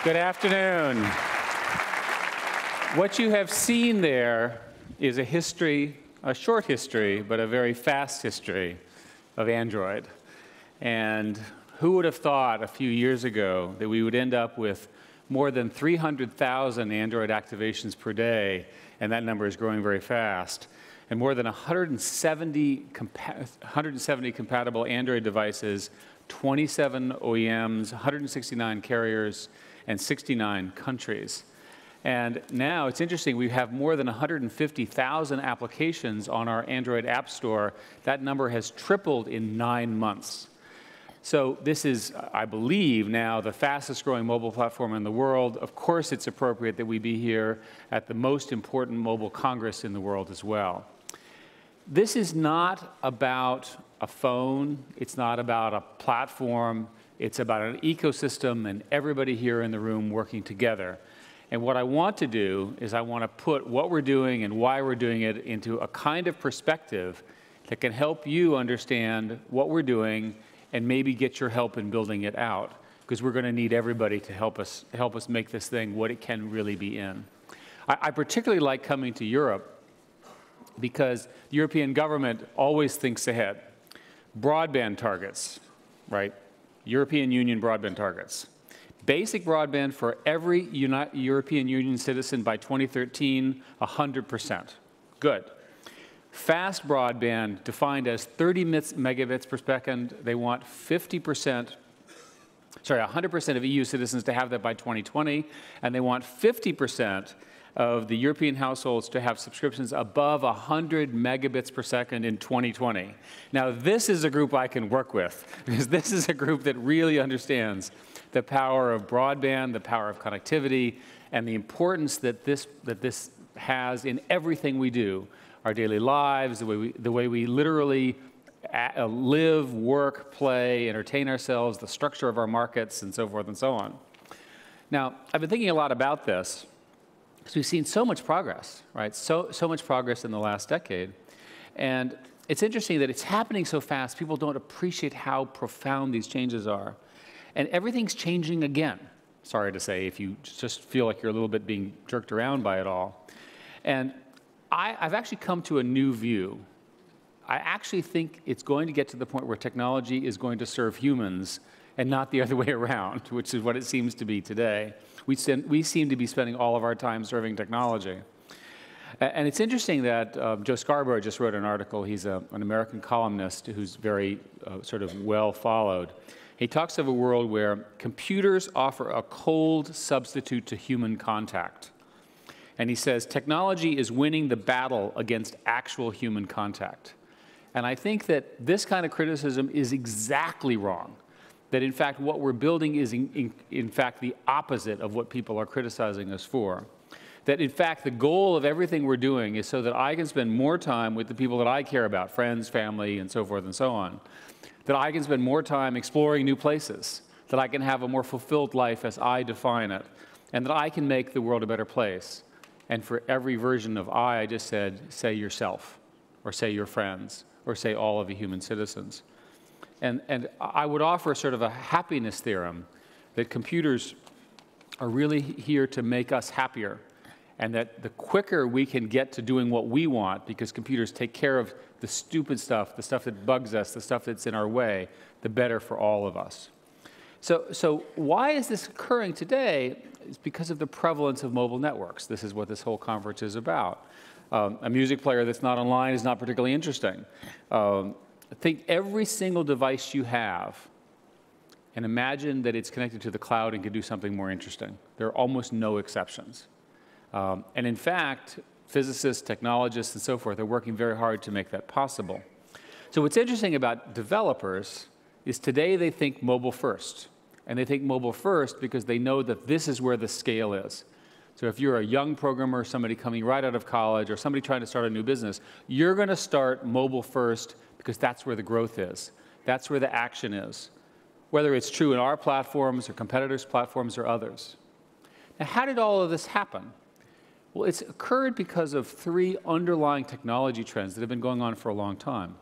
Good afternoon. What you have seen there is a history, a short history, but a very fast history of Android. And who would have thought a few years ago that we would end up with more than 300,000 Android activations per day, and that number is growing very fast, and more than 170 compatible Android devices, 27 OEMs, 169 carriers, and 69 countries. And now it's interesting, we have more than 150,000 applications on our Android App Store. That number has tripled in 9 months. So this is, I believe, now the fastest growing mobile platform in the world. Of course, it's appropriate that we be here at the most important mobile congress in the world as well. This is not about a phone. It's not about a platform. It's about an ecosystem and everybody here in the room working together. And what I want to do is I want to put what we're doing and why we're doing it into a kind of perspective that can help you understand what we're doing and maybe get your help in building it out, because we're going to need everybody to help us make this thing what it can really be in. I particularly like coming to Europe because the European government always thinks ahead. Broadband targets, right? European Union broadband targets. Basic broadband for every European Union citizen by 2013, 100%. Good. Fast broadband defined as 30 megabits per second. They want 100% of EU citizens to have that by 2020, and they want 50% of the European households to have subscriptions above 100 megabits per second in 2020. Now, this is a group I can work with, because this is a group that really understands the power of broadband, the power of connectivity, and the importance that this has in everything we do, our daily lives, the way we literally live, work, play, entertain ourselves, the structure of our markets, and so forth and so on. Now, I've been thinking a lot about this, because we've seen so much progress, right? So much progress in the last decade. And it's interesting that it's happening so fast, people don't appreciate how profound these changes are. And everything's changing again. Sorry to say, if you just feel like you're a little bit being jerked around by it all. And I've actually come to a new view. I actually think it's going to get to the point where technology is going to serve humans and not the other way around, which is what it seems to be today. We seem to be spending all of our time serving technology. And it's interesting that Joe Scarborough just wrote an article. He's an American columnist who's very sort of well followed. He talks of a world where computers offer a cold substitute to human contact. And he says, technology is winning the battle against actual human contact. And I think that this kind of criticism is exactly wrong. That in fact, what we're building is in fact the opposite of what people are criticizing us for. That in fact, the goal of everything we're doing is so that I can spend more time with the people that I care about, friends, family, and so forth and so on. That I can spend more time exploring new places. That I can have a more fulfilled life as I define it. And that I can make the world a better place. And for every version of I just said, say yourself, or say your friends, or say all of the human citizens. And I would offer sort of a happiness theorem that computers are really here to make us happier, and that the quicker we can get to doing what we want, because computers take care of the stupid stuff, the stuff that bugs us, the stuff that's in our way, the better for all of us. So why is this occurring today? It's because of the prevalence of mobile networks. This is what this whole conference is about. A music player that's not online is not particularly interesting. Think every single device you have and imagine that it's connected to the cloud and can do something more interesting. There are almost no exceptions. And in fact, physicists, technologists, and so forth are working very hard to make that possible. So what's interesting about developers is today they think mobile first. And they think mobile first because they know that this is where the scale is. So if you're a young programmer, somebody coming right out of college, or somebody trying to start a new business, you're going to start mobile first because that's where the growth is. That's where the action is, whether it's true in our platforms or competitors' platforms or others. Now, how did all of this happen? Well, it's occurred because of three underlying technology trends that have been going on for a long time.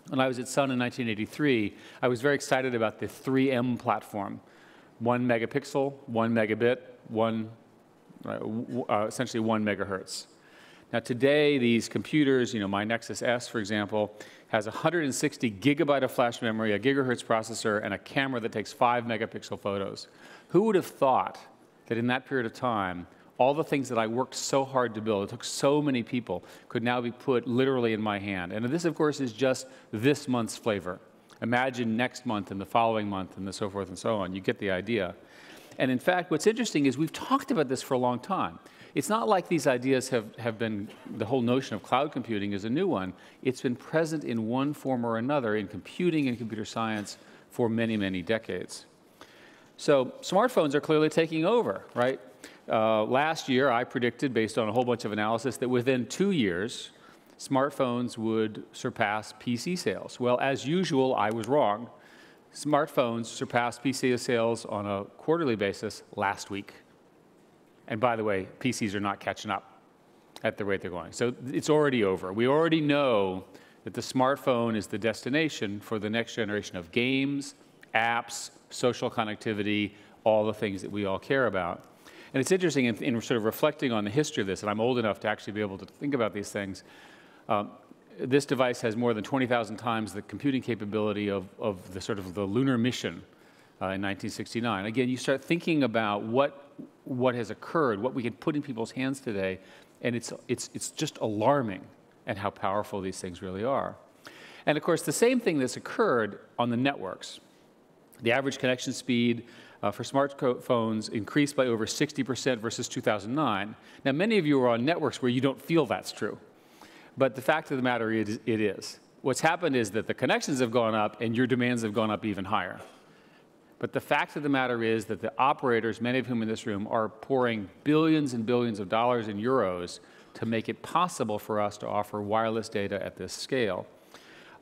When I was at Sun in 1983, I was very excited about the 3M platform. 1 megapixel, 1 megabit, essentially 1 megahertz. Now today, these computers, my Nexus S, for example, has 160 gigabyte of flash memory, a gigahertz processor, and a camera that takes 5 megapixel photos. Who would have thought that in that period of time, all the things that I worked so hard to build, it took so many people, could now be put literally in my hand? And this, of course, is just this month's flavor. Imagine next month and the following month and so forth and so on. You get the idea. And in fact, what's interesting is we've talked about this for a long time. It's not like these ideas have been, the whole notion of cloud computing is a new one. It's been present in one form or another in computing and computer science for many, many decades. So smartphones are clearly taking over, right? Last year, I predicted, based on a whole bunch of analysis, that within 2 years, smartphones would surpass PC sales. Well, as usual, I was wrong. Smartphones surpassed PC sales on a quarterly basis last week. And by the way, PCs are not catching up at the rate they're going. So it's already over. We already know that the smartphone is the destination for the next generation of games, apps, social connectivity, all the things that we all care about. And it's interesting in sort of reflecting on the history of this, and I'm old enough to actually be able to think about these things. This device has more than 20,000 times the computing capability of the sort of the lunar mission in 1969. Again, you start thinking about what has occurred, what we can put in people's hands today, and it's just alarming at how powerful these things really are. And of course, the same thing that's occurred on the networks. The average connection speed for smartphones increased by over 60% versus 2009. Now, many of you are on networks where you don't feel that's true. But the fact of the matter is, it is. What's happened is that the connections have gone up and your demands have gone up even higher. But the fact of the matter is that the operators, many of whom in this room, are pouring billions and billions of dollars and euros to make it possible for us to offer wireless data at this scale.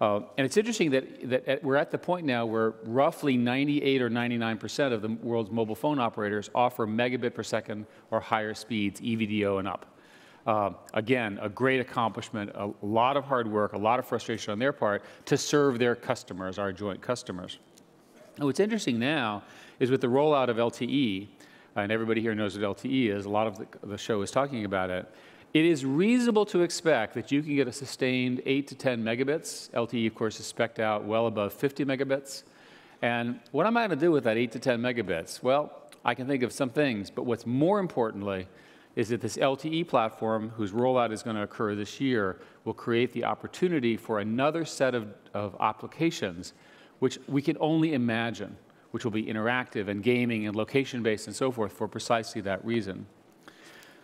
And it's interesting that we're at the point now where roughly 98 or 99% of the world's mobile phone operators offer megabit per second or higher speeds, EVDO and up. Again, a great accomplishment, a lot of hard work, a lot of frustration on their part to serve their customers, our joint customers. And what's interesting now is with the rollout of LTE, and everybody here knows what LTE is, a lot of the show is talking about it, it is reasonable to expect that you can get a sustained 8 to 10 megabits. LTE, of course, is spec'd out well above 50 megabits. And what am I going to do with that 8 to 10 megabits? Well, I can think of some things, but what's more importantly is that this LTE platform, whose rollout is going to occur this year, will create the opportunity for another set of applications which we can only imagine, which will be interactive and gaming and location-based and so forth for precisely that reason.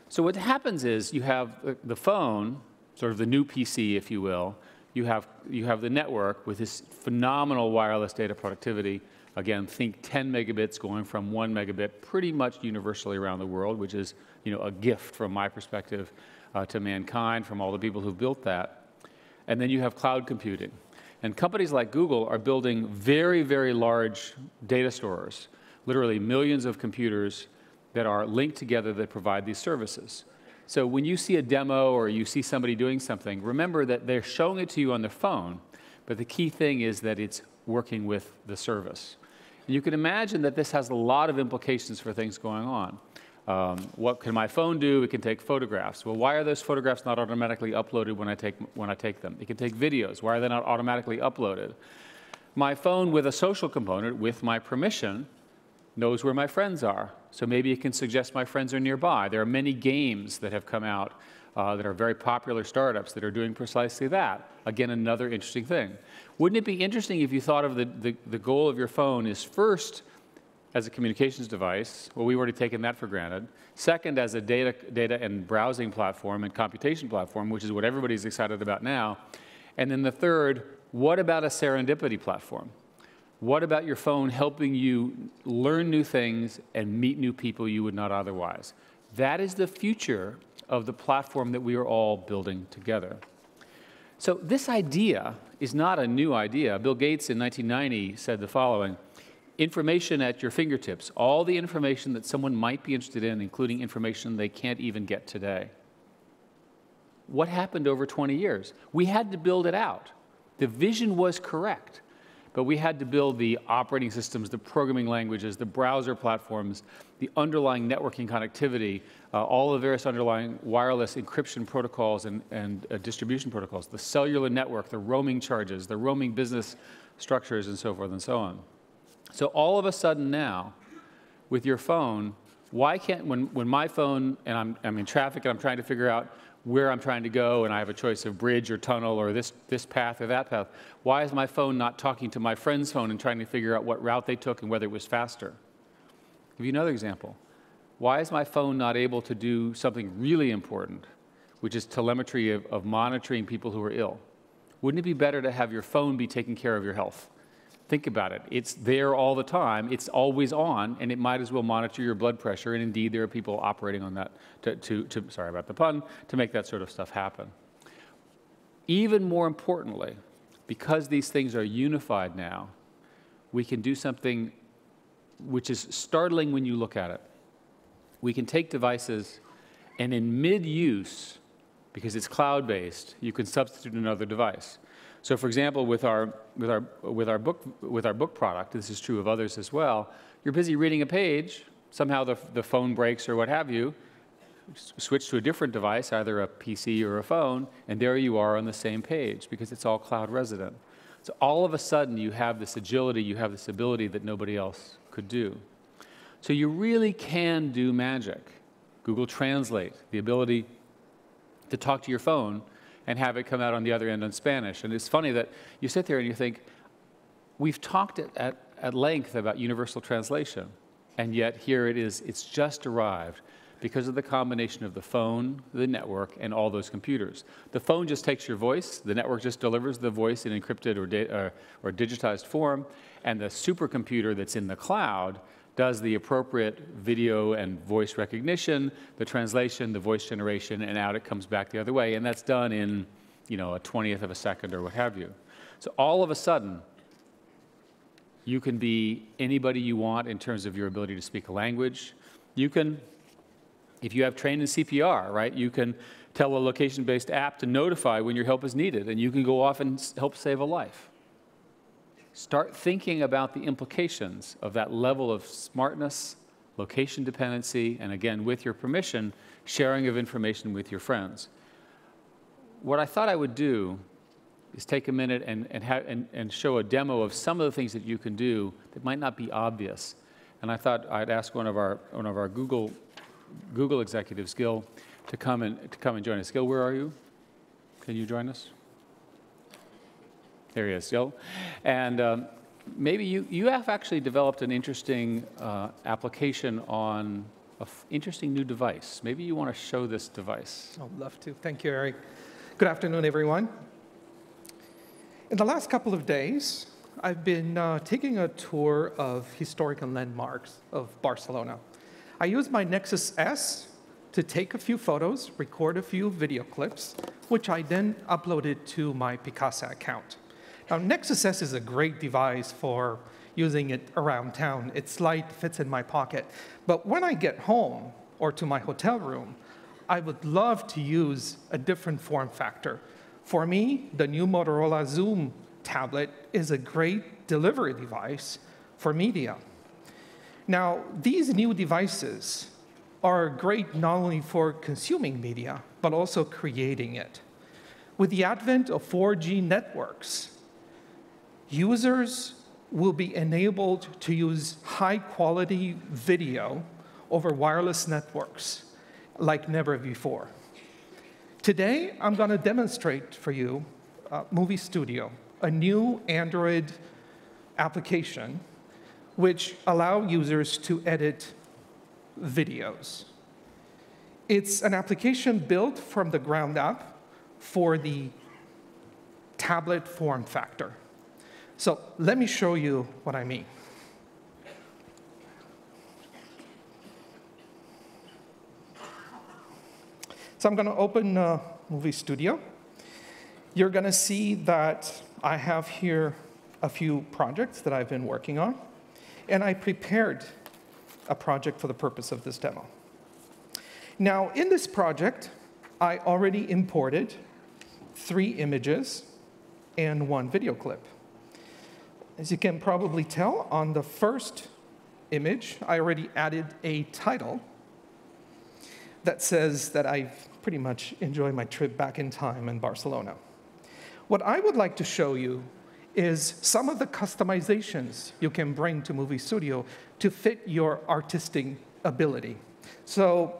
So what happens is you have the phone, sort of the new PC, if you will. You have the network with this phenomenal wireless data productivity. Again, think 10 megabits going from 1 megabit pretty much universally around the world, which is a gift from my perspective to mankind, from all the people who've built that. And then you have cloud computing. And companies like Google are building very, very large data stores, literally millions of computers that are linked together that provide these services. So when you see a demo or you see somebody doing something, remember that they're showing it to you on their phone, but the key thing is that it's working with the service. And you can imagine that this has a lot of implications for things going on. What can my phone do? It can take photographs. Well, why are those photographs not automatically uploaded when I take them? It can take videos. Why are they not automatically uploaded? My phone with a social component, with my permission, knows where my friends are. So maybe it can suggest my friends are nearby. There are many games that have come out that are very popular startups that are doing precisely that. Again, another interesting thing. Wouldn't it be interesting if you thought of the goal of your phone is first as a communications device? Well, we've already taken that for granted. Second, as a data and browsing platform and computation platform, which is what everybody's excited about now. And then the third, what about a serendipity platform? What about your phone helping you learn new things and meet new people you would not otherwise? That is the future of the platform that we are all building together. So this idea is not a new idea. Bill Gates in 1990 said the following: information at your fingertips, all the information that someone might be interested in, including information they can't even get today. What happened over 20 years? We had to build it out. The vision was correct. but we had to build the operating systems, the programming languages, the browser platforms, the underlying networking connectivity, all the various underlying wireless encryption protocols and distribution protocols, the cellular network, the roaming charges, the roaming business structures, and so forth and so on. So all of a sudden now, with your phone, why can't, when my phone, and I'm in traffic and I'm trying to figure out where I'm trying to go, and I have a choice of bridge or tunnel or this path or that path, why is my phone not talking to my friend's phone and trying to figure out what route they took and whether it was faster? I'll give you another example. Why is my phone not able to do something really important, which is telemetry of monitoring people who are ill? Wouldn't it be better to have your phone be taking care of your health? Think about it. It's there all the time. It's always on, and it might as well monitor your blood pressure. And indeed, there are people operating on that sorry about the pun, to make that sort of stuff happen. Even more importantly, because these things are unified now, we can do something which is startling when you look at it. We can take devices, and in mid-use, because it's cloud-based, you can substitute another device. So, for example, with our book product, this is true of others as well. You're busy reading a page. Somehow the phone breaks or what have you. Switch to a different device, either a PC or a phone, and there you are on the same page because it's all cloud resident. So all of a sudden, you have this agility, you have this ability that nobody else could do. So you really can do magic. Google Translate, the ability to talk to your phone and have it come out on the other end in Spanish. And it's funny that you sit there and you think, we've talked at length about universal translation, and yet here it is, it's just arrived because of the combination of the phone, the network, and all those computers. The phone just takes your voice, the network just delivers the voice in encrypted or digitized form, and the supercomputer that's in the cloud does the appropriate video and voice recognition, the translation, the voice generation, and out it comes back the other way. And that's done in, a 20th of a second or what have you. So all of a sudden, you can be anybody you want in terms of your ability to speak a language. You can, if you have trained in CPR, right, you can tell a location-based app to notify when your help is needed, and you can go off and help save a life. Start thinking about the implications of that level of smartness, location dependency, and again, with your permission, sharing of information with your friends. What I thought I would do is take a minute and show a demo of some of the things that you can do that might not be obvious. And I thought I'd ask one of our Google executives, Gil, to come and join us. Gil, where are you? Can you join us? There he is, Gil. And maybe you have actually developed an interesting application on an interesting new device. Maybe you want to show this device. I'd love to. Thank you, Eric. Good afternoon, everyone. In the last couple of days, I've been taking a tour of historical landmarks of Barcelona. I used my Nexus S to take a few photos, record a few video clips, which I then uploaded to my Picasa account. Now, Nexus S is a great device for using it around town. It's light, fits in my pocket. But when I get home or to my hotel room, I would love to use a different form factor. For me, the new Motorola Zoom tablet is a great delivery device for media. Now, these new devices are great not only for consuming media, but also creating it. With the advent of 4G networks, users will be enabled to use high-quality video over wireless networks like never before. Today, I'm going to demonstrate for you Movie Studio, a new Android application which allows users to edit videos. It's an application built from the ground up for the tablet form factor. So let me show you what I mean. So I'm going to open Movie Studio. You're going to see that I have here a few projects that I've been working on, and I prepared a project for the purpose of this demo. Now, in this project, I already imported 3 images and 1 video clip. As you can probably tell, on the first image, I already added a title that says that I've pretty much enjoyed my trip back in time in Barcelona. What I would like to show you is some of the customizations you can bring to Movie Studio to fit your artistic ability. So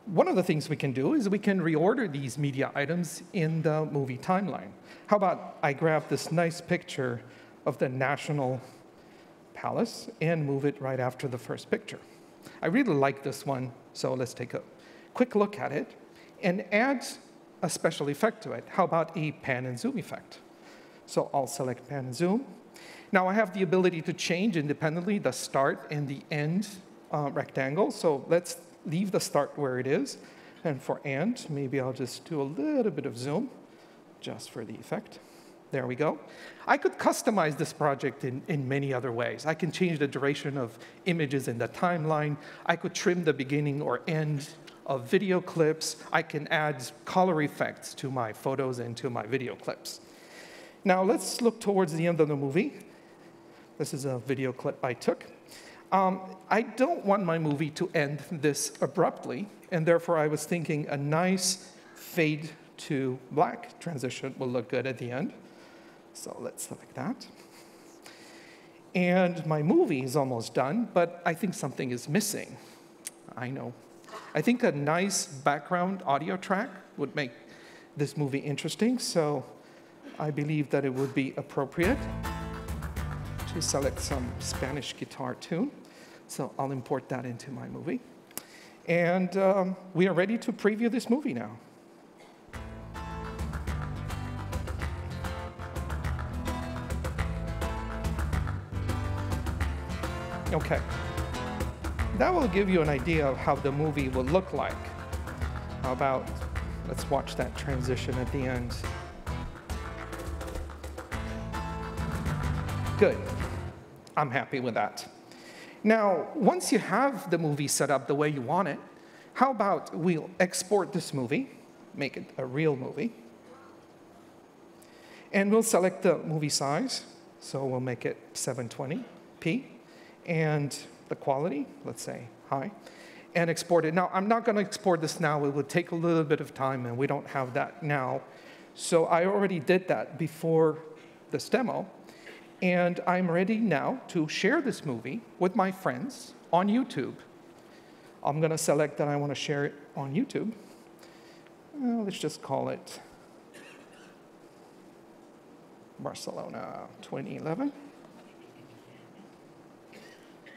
one of the things we can do is we can reorder these media items in the movie timeline. How about I grab this nice picture of the National Palace and move it right after the first picture. I really like this one, so let's take a quick look at it and add a special effect to it. How about a pan and zoom effect? So I'll select pan and zoom. Now I have the ability to change independently the start and the end rectangle. So let's leave the start where it is. And for and, maybe I'll just do a little bit of zoom just for the effect. There we go. I could customize this project in many other ways. I can change the duration of images in the timeline. I could trim the beginning or end of video clips. I can add color effects to my photos and to my video clips. Now let's look towards the end of the movie. This is a video clip I took. I don't want my movie to end this abruptly, and therefore I was thinking a nice fade to black transition will look good at the end. So let's select that. And my movie is almost done, but I think something is missing. I know. I think a nice background audio track would make this movie interesting, so I believe that it would be appropriate to select some Spanish guitar tune. So I'll import that into my movie. And we are ready to preview this movie now. Okay. That will give you an idea of how the movie will look like. How about, let's watch that transition at the end. Good. I'm happy with that. Now, once you have the movie set up the way you want it, how about we'll export this movie, make it a real movie, and we'll select the movie size. So we'll make it 720p, and the quality, let's say high, and export it. Now, I'm not going to export this now. It would take a little bit of time, and we don't have that now. So I already did that before this demo. And I'm ready now to share this movie with my friends on YouTube. I'm going to select that I want to share it on YouTube. Well, let's just call it Barcelona 2011.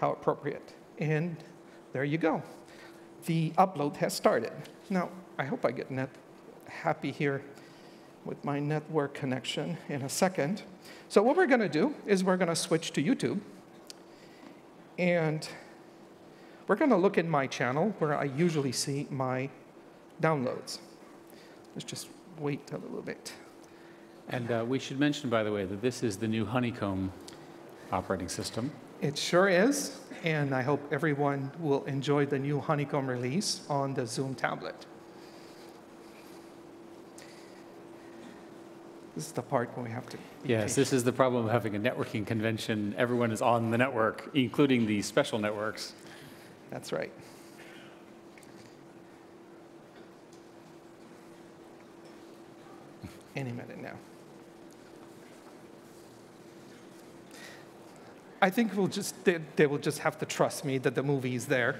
How appropriate. And there you go. The upload has started. Now, I hope I get happy here with my network connection in a second. So what we're going to do is we're going to switch to YouTube. And we're going to look in my channel where I usually see my downloads. Let's just wait a little bit. And we should mention, by the way, that this is the new Honeycomb operating system. It sure is. And I hope everyone will enjoy the new Honeycomb release on the Zoom tablet. This is the part where we have to be patient. This is the problem of having a networking convention. Everyone is on the network, including the special networks. That's right. Any minute now. I think they will just have to trust me that the movie is there.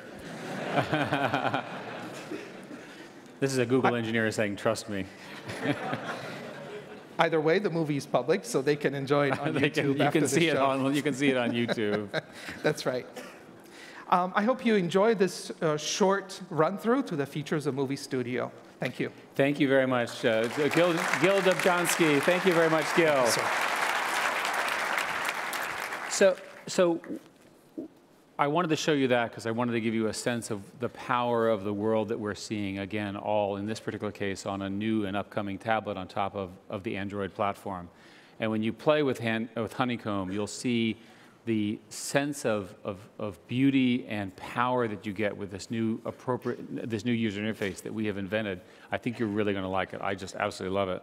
This is a Google engineer saying, trust me. Either way, the movie is public, so they can enjoy it on YouTube after the show. You can see it on YouTube. That's right. I hope you enjoy this short run-through to the features of Movie Studio. Thank you. Thank you very much. Gil Dobzhansky. Thank you very much, Gil. So I wanted to show you that because I wanted to give you a sense of the power of the world that we're seeing, again, all in this particular case on a new and upcoming tablet on top of the Android platform. And when you play with Honeycomb, you'll see the sense of beauty and power that you get with this new user interface that we have invented. I think you're really going to like it. I just absolutely love it.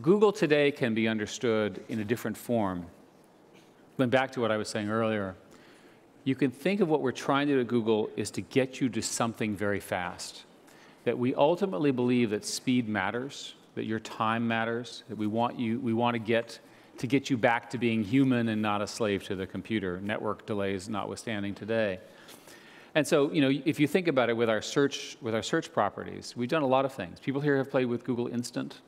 Google today can be understood in a different form. Going back to what I was saying earlier, you can think of what we're trying to do at Google is to get you to something very fast. That we ultimately believe that speed matters, that your time matters, that we want to get you back to being human and not a slave to the computer, network delays notwithstanding today. And so, if you think about it with our search properties, we've done a lot of things. People here have played with Google Instant.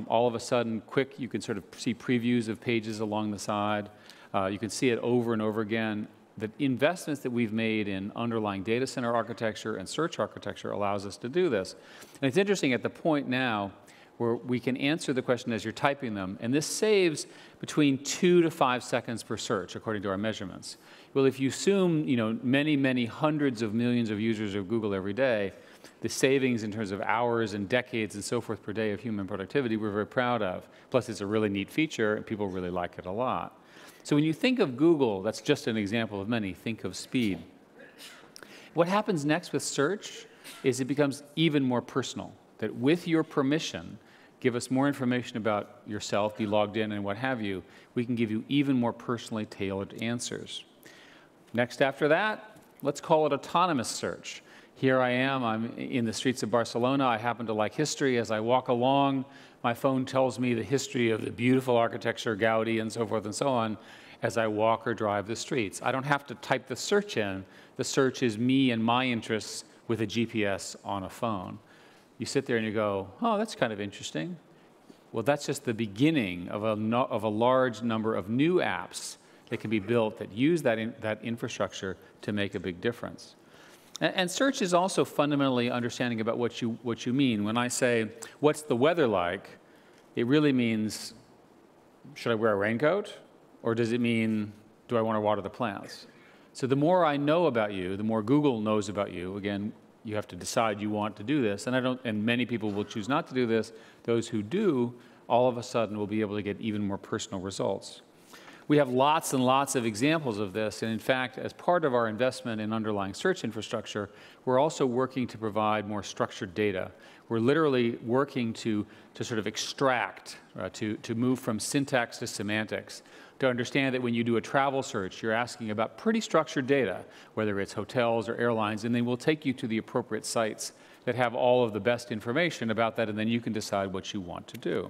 All of a sudden, quick, you can sort of see previews of pages along the side. You can see it over and over again. The investments that we've made in underlying data center architecture and search architecture allows us to do this. And it's interesting at the point now where we can answer the question as you're typing them, and this saves between 2 to 5 seconds per search, according to our measurements. Well, if you assume, many, many hundreds of millions of users of Google every day, the savings in terms of hours and decades and so forth per day of human productivity we're very proud of. Plus, it's a really neat feature, and people really like it a lot. So when you think of Google, that's just an example of many, think of speed. What happens next with search is it becomes even more personal, that with your permission, give us more information about yourself, be logged in and what have you, we can give you even more personally tailored answers. Next after that, let's call it autonomous search. Here I am, I'm in the streets of Barcelona. I happen to like history. As I walk along, my phone tells me the history of the beautiful architecture, Gaudi, and so forth and so on, as I walk or drive the streets. I don't have to type the search in. The search is me and my interests with a GPS on a phone. You sit there and you go, oh, that's kind of interesting. Well, that's just the beginning of a large number of new apps that can be built that use that infrastructure to make a big difference. And search is also fundamentally understanding about what you mean. When I say, what's the weather like, it really means, should I wear a raincoat? Or does it mean, do I want to water the plants? So the more I know about you, the more Google knows about you. Again, you have to decide you want to do this. And many people will choose not to do this. Those who do, all of a sudden will be able to get even more personal results. We have lots and lots of examples of this, and in fact, as part of our investment in underlying search infrastructure, we're also working to provide more structured data. We're literally working to sort of extract, to move from syntax to semantics, to understand that when you do a travel search, you're asking about pretty structured data, whether it's hotels or airlines, and then we'll take you to the appropriate sites that have all of the best information about that, and then you can decide what you want to do.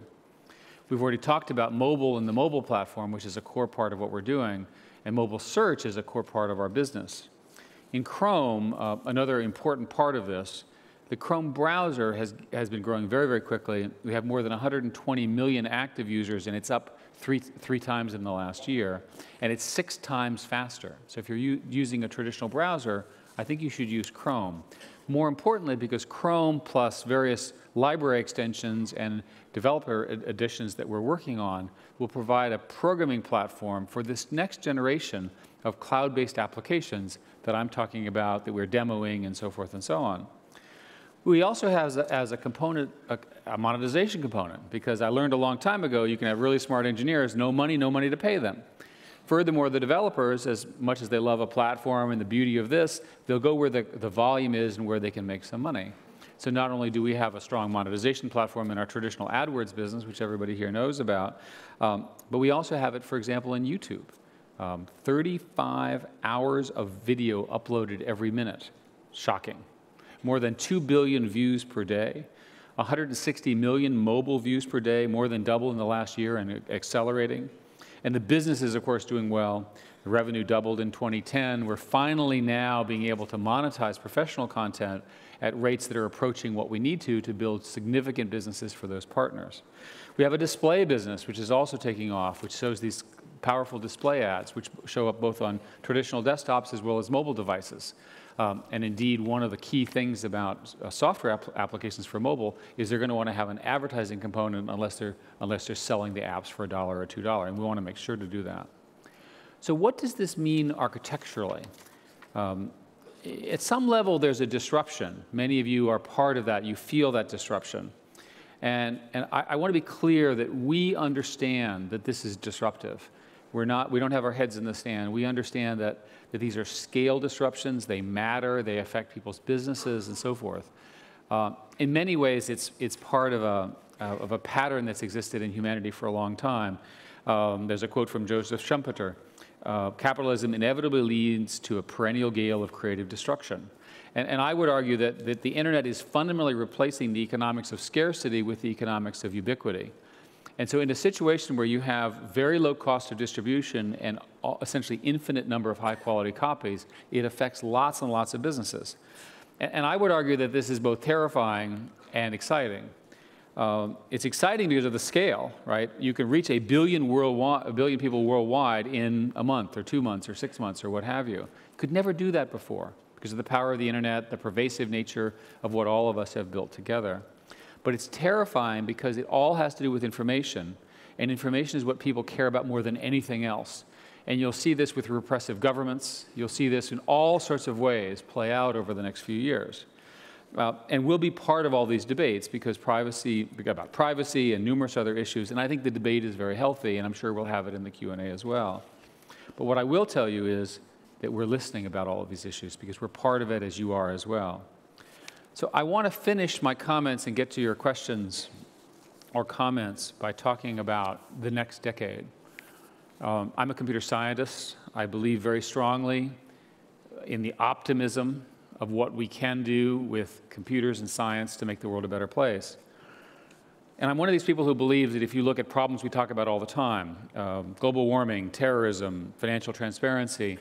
We've already talked about mobile and the mobile platform, which is a core part of what we're doing, and mobile search is a core part of our business. In Chrome, another important part of this, the Chrome browser has been growing very, very quickly. We have more than 120 million active users, and it's up three times in the last year, and it's 6 times faster. So if you're using a traditional browser, I think you should use Chrome. More importantly, because Chrome plus various library extensions and developer additions that we're working on will provide a programming platform for this next generation of cloud-based applications that I'm talking about, that we're demoing, and so forth and so on. We also have as a component, a monetization component, because I learned a long time ago you can have really smart engineers, no money to pay them. Furthermore, the developers, as much as they love a platform and the beauty of this, they'll go where the volume is and where they can make some money. So not only do we have a strong monetization platform in our traditional AdWords business, which everybody here knows about, but we also have it, for example, in YouTube. 35 hours of video uploaded every minute. Shocking. More than 2 billion views per day. 160 million mobile views per day, more than double in the last year and accelerating. And the business is, of course, doing well. The revenue doubled in 2010. We're finally now being able to monetize professional content at rates that are approaching what we need to build significant businesses for those partners. We have a display business, which is also taking off, which shows these powerful display ads, which show up both on traditional desktops as well as mobile devices. And indeed, one of the key things about software applications for mobile is they're going to want to have an advertising component unless they're selling the apps for $1 or $2, and we want to make sure to do that. So what does this mean architecturally? At some level, there's a disruption. Many of you are part of that. You feel that disruption. And I want to be clear that we understand that this is disruptive. We don't have our heads in the sand. We understand that these are scale disruptions. They matter. They affect people's businesses and so forth. In many ways, it's part of a pattern that's existed in humanity for a long time. There's a quote from Joseph Schumpeter. capitalism inevitably leads to a perennial gale of creative destruction. And I would argue that the internet is fundamentally replacing the economics of scarcity with the economics of ubiquity. And so in a situation where you have very low cost of distribution and essentially infinite number of high-quality copies, it affects lots and lots of businesses. And I would argue that this is both terrifying and exciting. It's exciting because of the scale, right? You can reach a billion people worldwide in a month or 2 months or 6 months or what have you. Could never do that before because of the power of the internet, the pervasive nature of what all of us have built together. But it's terrifying because it all has to do with information, and information is what people care about more than anything else. And you'll see this with repressive governments. You'll see this in all sorts of ways play out over the next few years. And we'll be part of all these debates because about privacy and numerous other issues, and I think the debate is very healthy, and I'm sure we'll have it in the Q&A as well. But what I will tell you is that we're listening about all of these issues because we're part of it as you are as well. So I want to finish my comments and get to your questions or comments by talking about the next decade. I'm a computer scientist. I believe very strongly in the optimism of what we can do with computers and science to make the world a better place. And I'm one of these people who believes that if you look at problems we talk about all the time, global warming, terrorism, financial transparency,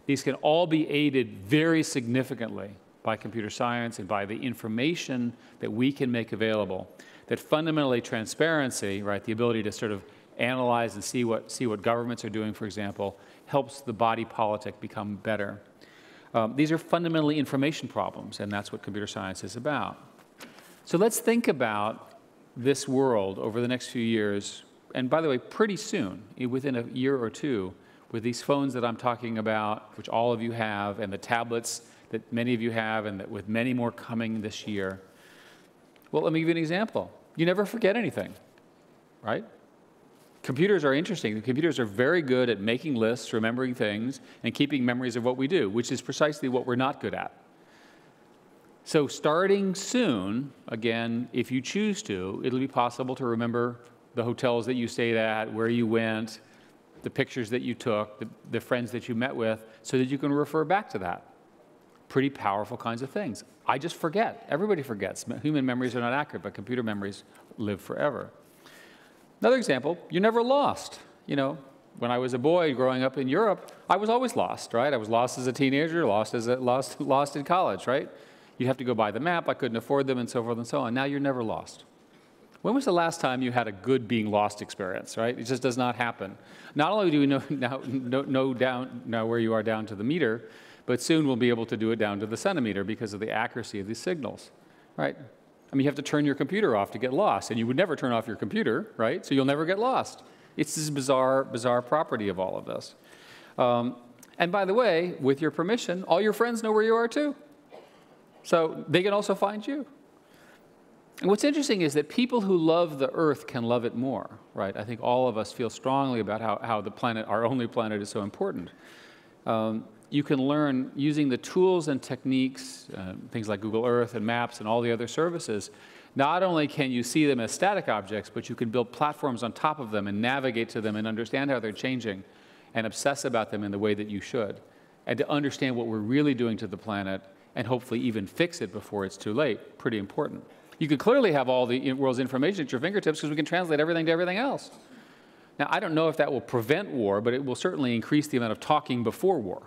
these can all be aided very significantly by computer science and by the information that we can make available. That fundamentally transparency, right, the ability to sort of analyze and see what governments are doing, for example, helps the body politic become better. These are fundamentally information problems, and that's what computer science is about. So let's think about this world over the next few years, and by the way, pretty soon, within a year or two, with these phones that I'm talking about, which all of you have, and the tablets that many of you have, and that with many more coming this year. Well, let me give you an example. You never forget anything, right? Computers are interesting. Computers are very good at making lists, remembering things, and keeping memories of what we do, which is precisely what we're not good at. So starting soon, again, if you choose to, it'll be possible to remember the hotels that you stayed at, where you went, the pictures that you took, the friends that you met with, so that you can refer back to that. Pretty powerful kinds of things. I just forget. Everybody forgets. Human memories are not accurate, but computer memories live forever. Another example, you're never lost. You know, when I was a boy growing up in Europe, I was always lost, right? I was lost as a teenager, lost in college, right? You have to go buy the map. I couldn't afford them, and so forth and so on. Now you're never lost. When was the last time you had a good being lost experience, right? It just does not happen. Not only do we know now where you are down to the meter, but soon we'll be able to do it down to the centimeter because of the accuracy of these signals, right? I mean, you have to turn your computer off to get lost, and you would never turn off your computer, right? So you'll never get lost. It's this bizarre property of all of this. And by the way, with your permission, all your friends know where you are too. So they can also find you. And what's interesting is that people who love the Earth can love it more, right? I think all of us feel strongly about how the planet, our only planet, is so important. You can learn using the tools and techniques, things like Google Earth and Maps and all the other services. Not only can you see them as static objects, but you can build platforms on top of them and navigate to them and understand how they're changing and obsess about them in the way that you should. And to understand what we're really doing to the planet and hopefully even fix it before it's too late, pretty important. You can clearly have all the world's information at your fingertips because we can translate everything to everything else. Now, I don't know if that will prevent war, but it will certainly increase the amount of talking before war,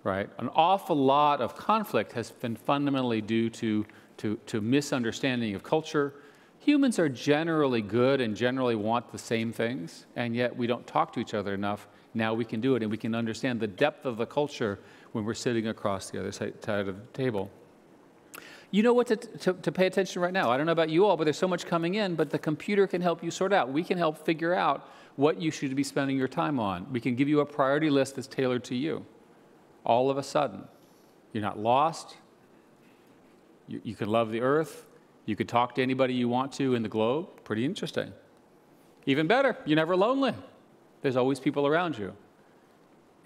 right? An awful lot of conflict has been fundamentally due to misunderstanding of culture. Humans are generally good and generally want the same things, and yet we don't talk to each other enough. Now we can do it, and we can understand the depth of the culture when we're sitting across the other side of the table. You know what to pay attention to right now. I don't know about you all, but there's so much coming in, but the computer can help you sort out. We can help figure out what you should be spending your time on. We can give you a priority list that's tailored to you. All of a sudden, you're not lost. You can love the Earth. You can talk to anybody you want to in the globe. Pretty interesting. Even better, you're never lonely. There's always people around you.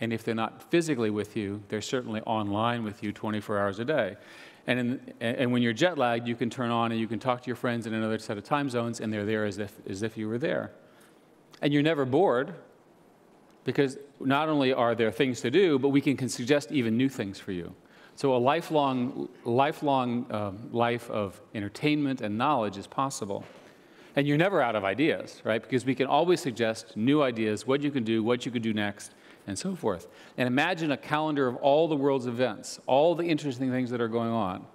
And if they're not physically with you, they're certainly online with you 24 hours a day. And when you're jet lagged, you can turn on and you can talk to your friends in another set of time zones, and they're there as if you were there. And you're never bored. because not only are there things to do, but we can suggest even new things for you. So a lifelong life of entertainment and knowledge is possible. And you're never out of ideas, right? Because we can always suggest new ideas, what you can do, what you could do next, and so forth. And imagine a calendar of all the world's events, all the interesting things that are going on.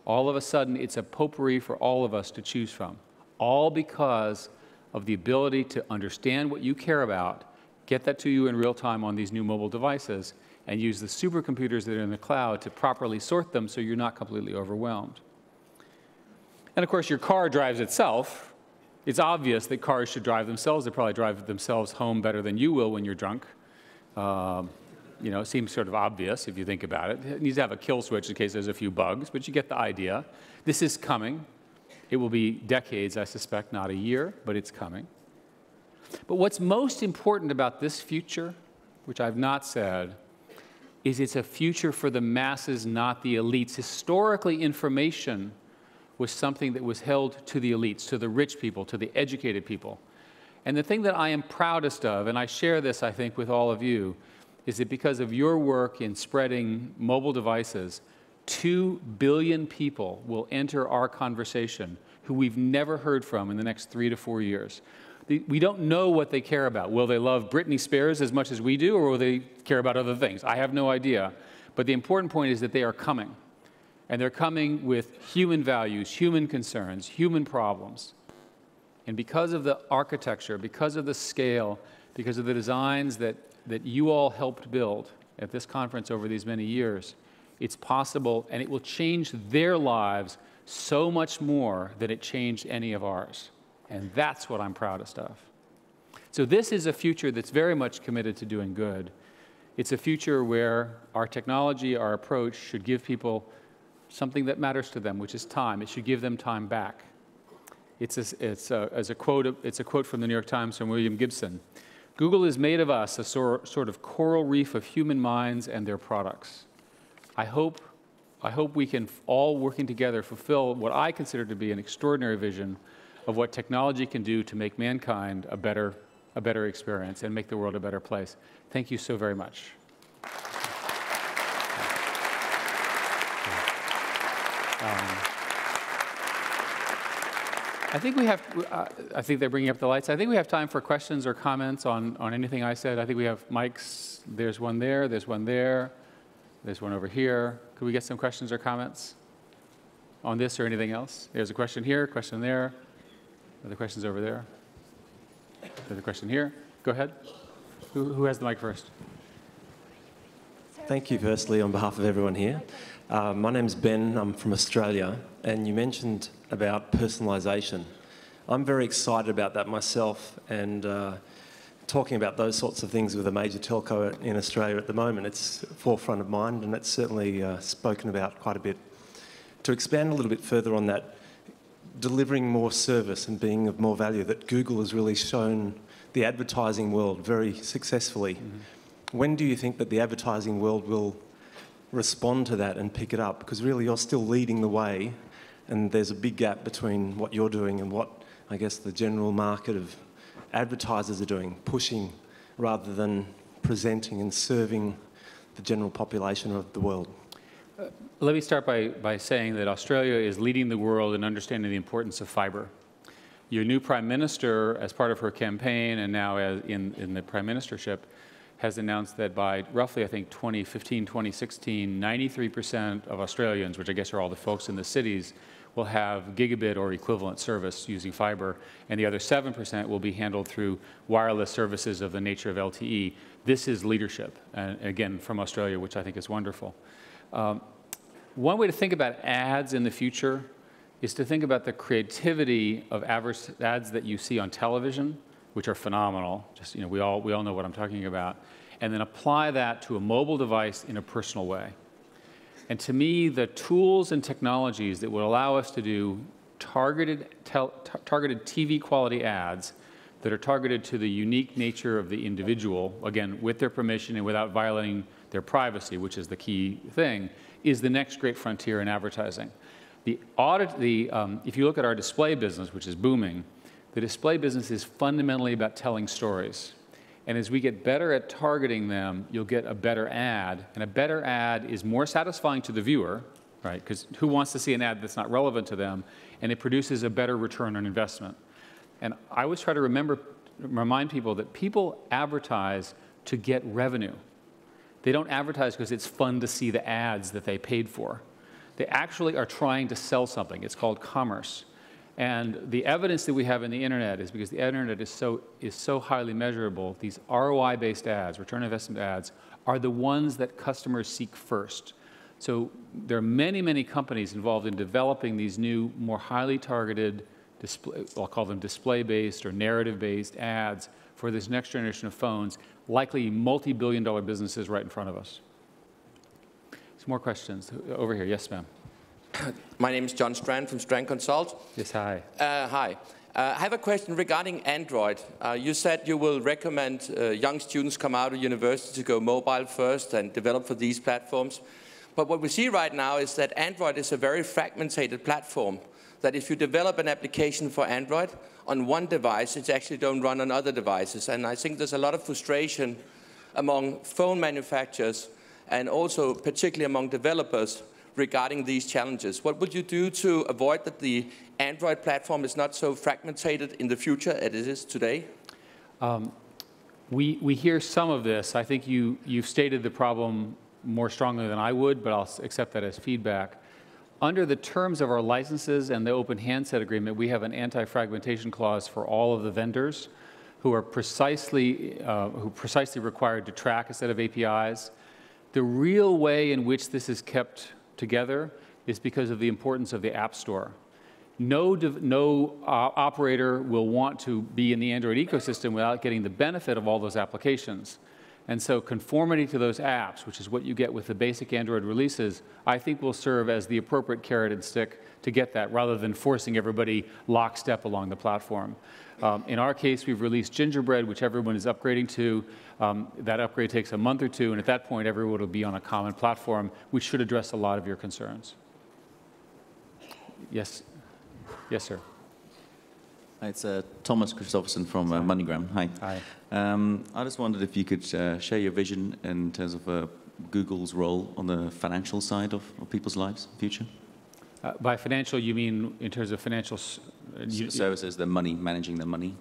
All of a sudden, it's a potpourri for all of us to choose from, all because of the ability to understand what you care about, get that to you in real time on these new mobile devices, and use the supercomputers that are in the cloud to properly sort them so you're not completely overwhelmed. And of course, your car drives itself. It's obvious that cars should drive themselves. They probably drive themselves home better than you will when you're drunk. You know, it seems sort of obvious if you think about it. It needs to have a kill switch in case there's a few bugs, but you get the idea. This is coming. It will be decades, I suspect, not a year, but it's coming. But what's most important about this future, which I've not said, is it's a future for the masses, not the elites. Historically, information was something that was held to the elites, to the rich people, to the educated people. And the thing that I am proudest of, and I share this, I think, with all of you, is that because of your work in spreading mobile devices, 2 billion people will enter our conversation who we've never heard from in the next 3 to 4 years. We don't know what they care about. Will they love Britney Spears as much as we do, or will they care about other things? I have no idea. But the important point is that they are coming. And they're coming with human values, human concerns, human problems. And because of the architecture, because of the scale, because of the designs that you all helped build at this conference over these many years, it's possible, and it will change their lives so much more than it changed any of ours. And that's what I'm proudest of. So this is a future that's very much committed to doing good. It's a future where our technology, our approach, should give people something that matters to them, which is time. It should give them time back. It's a quote from the New York Times from William Gibson. Google is made of us, a sort of coral reef of human minds and their products. I hope we can all, working together, fulfill what I consider to be an extraordinary vision of what technology can do to make mankind a better experience and make the world a better place. Thank you so very much. I think we have, I think they're bringing up the lights. I think we have time for questions or comments on anything I said. I think we have mics. There's one there, there's one there, there's one over here. Could we get some questions or comments on this or anything else? There's a question here, question there. Other questions over there. There's a question here. Go ahead. Who has the mic first? Thank you, firstly, on behalf of everyone here. My name's Ben. I'm from Australia, and you mentioned about personalisation. I'm very excited about that myself, and talking about those sorts of things with a major telco in Australia at the moment, it's forefront of mind, and it's certainly spoken about quite a bit. To expand a little bit further on that, delivering more service and being of more value, that Google has really shown the advertising world very successfully. Mm-hmm. When do you think that the advertising world will respond to that and pick it up? Because really you're still leading the way, and there's a big gap between what you're doing and what, I guess, the general market of advertisers are doing, pushing rather than presenting and serving the general population of the world. Let me start by saying that Australia is leading the world in understanding the importance of fiber. Your new Prime Minister, as part of her campaign and now in the Prime Ministership, has announced that by roughly, I think, 2015, 2016, 93% of Australians, which I guess are all the folks in the cities, will have gigabit or equivalent service using fiber, and the other 7% will be handled through wireless services of the nature of LTE. This is leadership, and again, from Australia, which I think is wonderful. One way to think about ads in the future is to think about the creativity of ads that you see on television, which are phenomenal. Just, you know, we all know what I'm talking about, and then apply that to a mobile device in a personal way. And to me, the tools and technologies that would allow us to do targeted TV quality ads that are targeted to the unique nature of the individual, again, with their permission and without violating their privacy, which is the key thing, is the next great frontier in advertising. If you look at our display business, which is booming, the display business is fundamentally about telling stories. And as we get better at targeting them, you'll get a better ad. And a better ad is more satisfying to the viewer, right? Because who wants to see an ad that's not relevant to them? And it produces a better return on investment. And I always try to remind people that people advertise to get revenue. They don't advertise because it's fun to see the ads that they paid for. They actually are trying to sell something. It's called commerce. And the evidence that we have in the internet is because the internet is so highly measurable, these ROI-based ads, return on investment ads, are the ones that customers seek first. So there are many, many companies involved in developing these new, more highly targeted, I'll call them display-based or narrative-based ads for this next generation of phones, likely multi-billion-dollar businesses right in front of us. Some more questions. Over here. Yes, ma'am. My name is John Strand from Strand Consult. Yes, hi. Hi. I have a question regarding Android. You said you will recommend young students come out of university to go mobile first and develop for these platforms. But what we see right now is that Android is a very fragmented platform, that if you develop an application for Android on one device, it actually don't run on other devices. And I think there's a lot of frustration among phone manufacturers and also particularly among developers regarding these challenges. What would you do to avoid that the Android platform is not so fragmented in the future as it is today? We hear some of this. I think you've stated the problem more strongly than I would, but I'll accept that as feedback. Under the terms of our licenses and the open handset agreement, we have an anti-fragmentation clause for all of the vendors who are precisely required to track a set of APIs. The real way in which this is kept together is because of the importance of the App Store. No operator will want to be in the Android ecosystem without getting the benefit of all those applications. And so conformity to those apps, which is what you get with the basic Android releases, I think will serve as the appropriate carrot and stick to get that, rather than forcing everybody lockstep along the platform. In our case, we've released Gingerbread, which everyone is upgrading to. That upgrade takes a month or two, and at that point, everyone will be on a common platform, which should address a lot of your concerns. Yes. Yes, sir. Hi, it's Thomas Christofferson from MoneyGram. Hi. Hi. I just wondered if you could share your vision in terms of Google's role on the financial side of people's lives in the future. By financial, you mean in terms of financial services, the money, managing the money?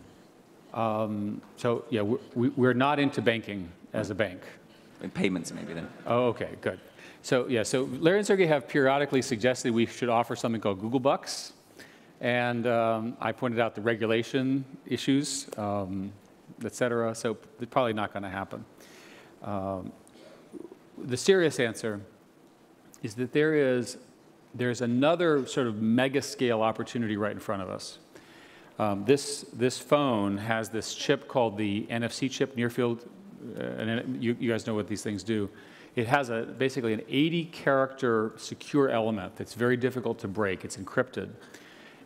So, yeah, we're not into banking as a bank. And payments, maybe, then. Oh, okay, good. So, yeah, so Larry and Sergey have periodically suggested we should offer something called Google Bucks. And I pointed out the regulation issues, et cetera, so it's probably not going to happen. The serious answer is that there's another sort of mega-scale opportunity right in front of us. This phone has this chip called the NFC chip, near field, and you guys know what these things do. It has basically an 80-character secure element that's very difficult to break. It's encrypted.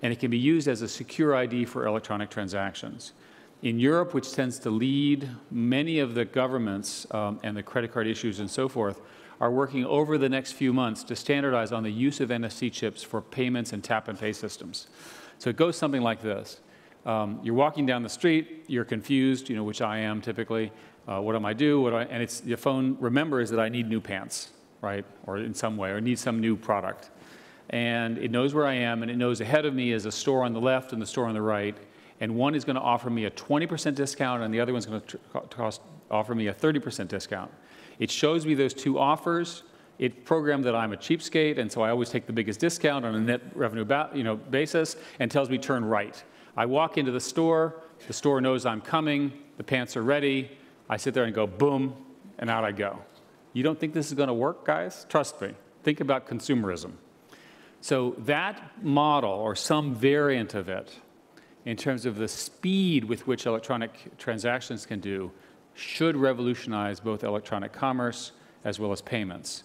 And it can be used as a secure ID for electronic transactions. In Europe, which tends to lead many of the governments and the credit card issues and so forth, are working over the next few months to standardize on the use of NFC chips for payments and tap-and-pay systems. So it goes something like this. You're walking down the street, you're confused, which I am typically. What do I do? And your phone remembers that I need new pants, right? Or in some way, or need some new product. And it knows where I am, and it knows ahead of me is a store on the left and the store on the right. And one is going to offer me a 20% discount, and the other one's going to offer me a 30% discount. It shows me those two offers. It programmed that I'm a cheapskate, and so I always take the biggest discount on a net revenue basis, and tells me turn right. I walk into the store knows I'm coming, the pants are ready, I sit there and go boom, and out I go. You don't think this is going to work, guys? Trust me. Think about consumerism. So that model, or some variant of it, in terms of the speed with which electronic transactions can do, should revolutionize both electronic commerce as well as payments.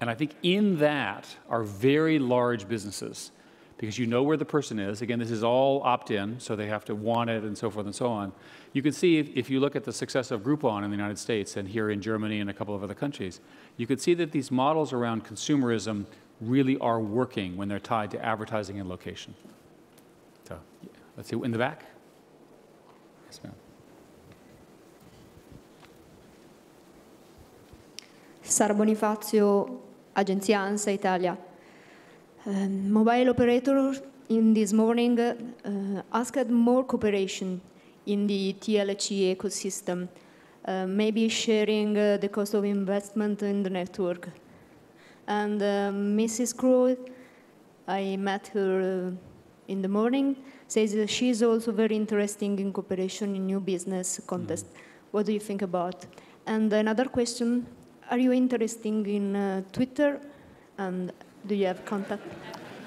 And I think in that are very large businesses, because you know where the person is. Again, this is all opt-in, so they have to want it and so forth and so on. You can see, if you look at the success of Groupon in the United States and here in Germany and a couple of other countries, you can see that these models around consumerism really are working when they're tied to advertising and location. So, let's see, in the back. Yes, ma'am. Sara Bonifazio, Agenzia ANSA Italia. Mobile operator in this morning asked more cooperation in the TLC ecosystem, maybe sharing the cost of investment in the network. And Mrs. Crow, I met her in the morning, says that she's also very interested in cooperation in new business contest. What do you think about? And another question, are you interested in Twitter? And do you have contact?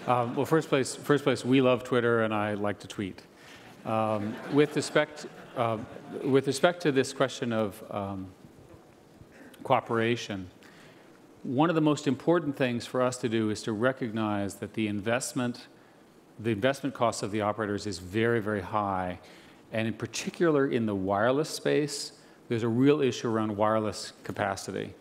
Well, first place, we love Twitter, and I like to tweet. With respect to this question of cooperation, one of the most important things for us to do is to recognize that the investment cost of the operators is very, very high. And in particular, in the wireless space, there's a real issue around wireless capacity.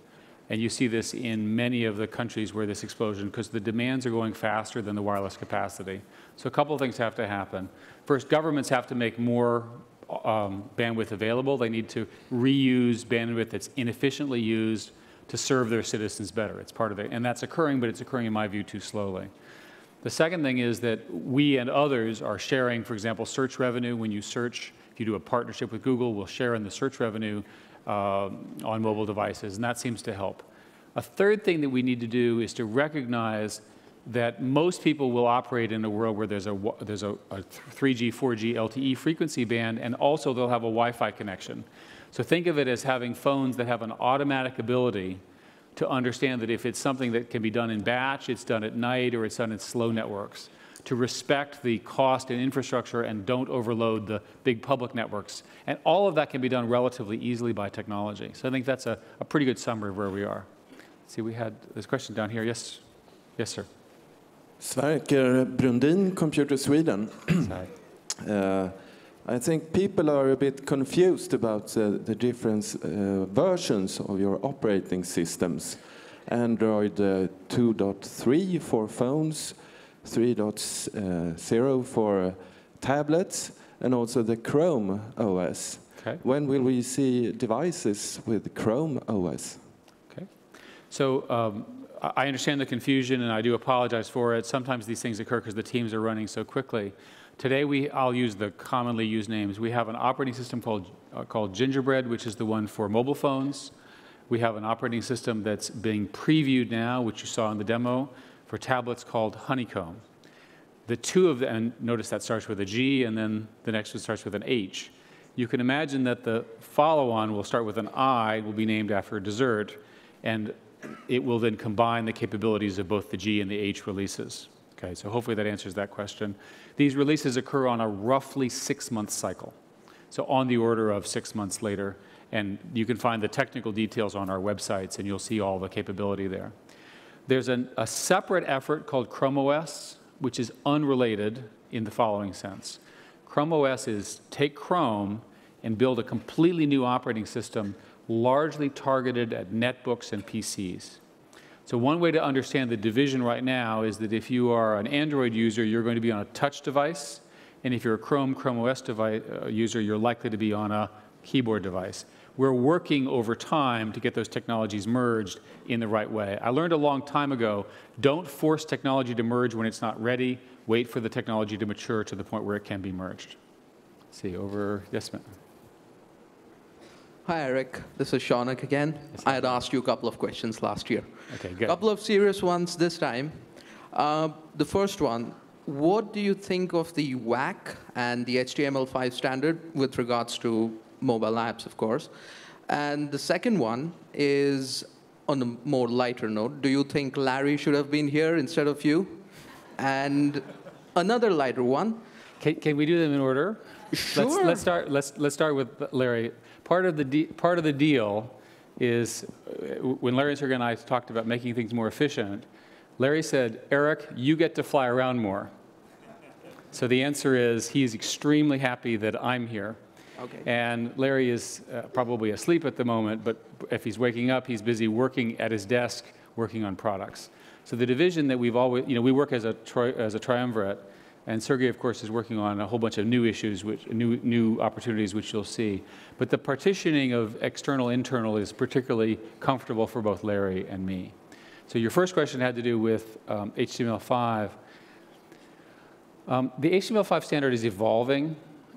And you see this in many of the countries where this explosion, because the demands are going faster than the wireless capacity. So a couple of things have to happen. First, governments have to make more bandwidth available. They need to reuse bandwidth that's inefficiently used to serve their citizens better. It's part of it. And that's occurring, but it's occurring, in my view, too slowly. The second thing is that we and others are sharing, for example, search revenue. When you search, if you do a partnership with Google, we'll share in the search revenue on mobile devices, and that seems to help. A third thing that we need to do is to recognize that most people will operate in a world where there's a 3G, 4G, LTE frequency band, and also they'll have a Wi-Fi connection. So think of it as having phones that have an automatic ability to understand that if it's something that can be done in batch, it's done at night, or it's done in slow networks, to respect the cost and infrastructure and don't overload the big public networks. And all of that can be done relatively easily by technology. So I think that's a pretty good summary of where we are. Let's see, we had this question down here. Yes, yes, sir. Sverker Brundin, Computer Sweden. I think people are a bit confused about the different versions of your operating systems. Android 2.3 for phones, 3.0 for tablets, and also the Chrome OS. Okay. When will we see devices with Chrome OS? Okay. So I understand the confusion, and I do apologize for it. Sometimes these things occur because the teams are running so quickly. Today, I'll use the commonly used names. We have an operating system called Gingerbread, which is the one for mobile phones. We have an operating system that's being previewed now, which you saw in the demo, for tablets called Honeycomb. The two of them, and notice that starts with a G, and then the next one starts with an H. You can imagine that the follow-on will start with an I, will be named after a dessert, and it will then combine the capabilities of both the G and the H releases. Okay, so hopefully that answers that question. These releases occur on a roughly 6-month cycle, so on the order of 6 months later. And you can find the technical details on our websites, and you'll see all the capability there. There's a separate effort called Chrome OS, which is unrelated in the following sense. Chrome OS is take Chrome and build a completely new operating system largely targeted at netbooks and PCs. So one way to understand the division right now is that if you are an Android user, you're going to be on a touch device, and if you're a Chrome OS device, user, you're likely to be on a keyboard device. We're working over time to get those technologies merged in the right way. I learned a long time ago, don't force technology to merge when it's not ready. Wait for the technology to mature to the point where it can be merged. Let's see, over, yes, ma'am. Hi, Eric. This is Shaunak again. Yes, I had asked you a couple of questions last year. Okay, good. A couple of serious ones this time. The first one, what do you think of the WAC and the HTML5 standard with regards to mobile apps, of course? And the second one is on a more lighter note. Do you think Larry should have been here instead of you? And another lighter one. Can we do them in order? Sure. Let's start with Larry. Part of the deal is when Larry and Sergey and I talked about making things more efficient, Larry said, Eric, you get to fly around more. So the answer is he's extremely happy that I'm here. Okay. And Larry is probably asleep at the moment, but if he's waking up, he's busy working at his desk, working on products. So the division that we've always, we work as a triumvirate, And Sergey, of course, is working on a whole bunch of new issues, new opportunities, which you'll see. But the partitioning of external-internal is particularly comfortable for both Larry and me. So your first question had to do with HTML5. The HTML5 standard is evolving,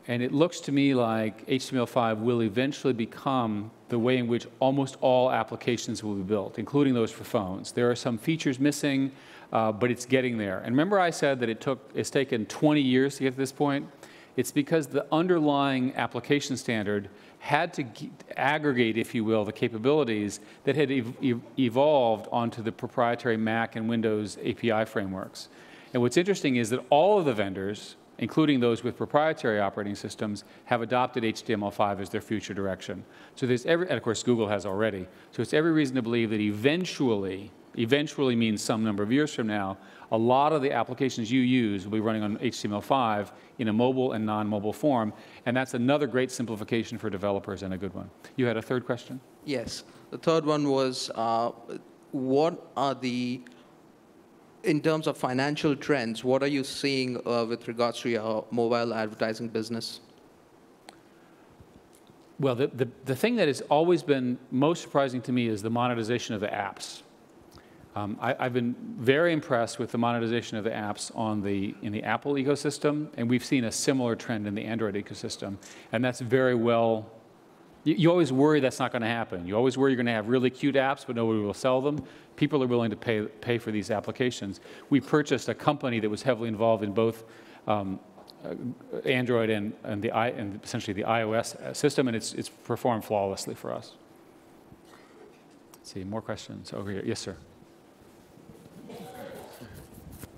and it looks to me like HTML5 will eventually become the way in which almost all applications will be built, including those for phones. There are some features missing, but it's getting there. And remember I said that it's taken 20 years to get to this point? It's because the underlying application standard had to aggregate, if you will, the capabilities that had evolved onto the proprietary Mac and Windows API frameworks. And what's interesting is that all of the vendors, including those with proprietary operating systems, have adopted HTML5 as their future direction. So there's and of course Google has already. So it's every reason to believe that eventually means some number of years from now, a lot of the applications you use will be running on HTML5 in a mobile and non-mobile form, and that's another great simplification for developers and a good one. You had a third question? Yes. The third one was, what are in terms of financial trends, what are you seeing with regards to your mobile advertising business? Well, the thing that has always been most surprising to me is the monetization of the apps. I've been very impressed with the monetization of the apps in the Apple ecosystem, and we've seen a similar trend in the Android ecosystem. And that's very well, you always worry that's not going to happen. You always worry you're going to have really cute apps, but nobody will sell them. People are willing to pay for these applications. We purchased a company that was heavily involved in both Android and essentially the iOS system, and it's performed flawlessly for us. Let's see, more questions over here. Yes, sir.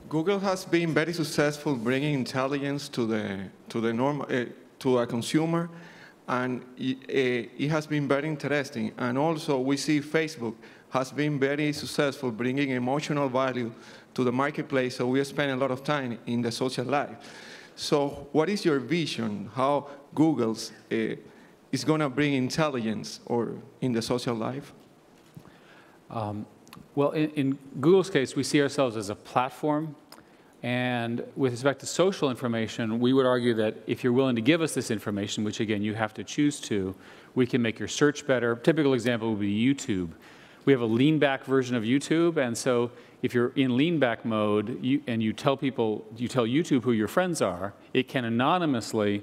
Google has been very successful bringing intelligence to a consumer, and it has been very interesting. And also, we see Facebook has been very successful bringing emotional value to the marketplace. So we spend a lot of time in the social life. So, what is your vision? How Google's is going to bring intelligence in the social life? Well, in Google's case, we see ourselves as a platform. And with respect to social information, we would argue that if you're willing to give us this information, which again, you have to choose to, we can make your search better. A typical example would be YouTube. We have a lean-back version of YouTube, and so if you're in lean-back mode and you tell YouTube who your friends are, it can anonymously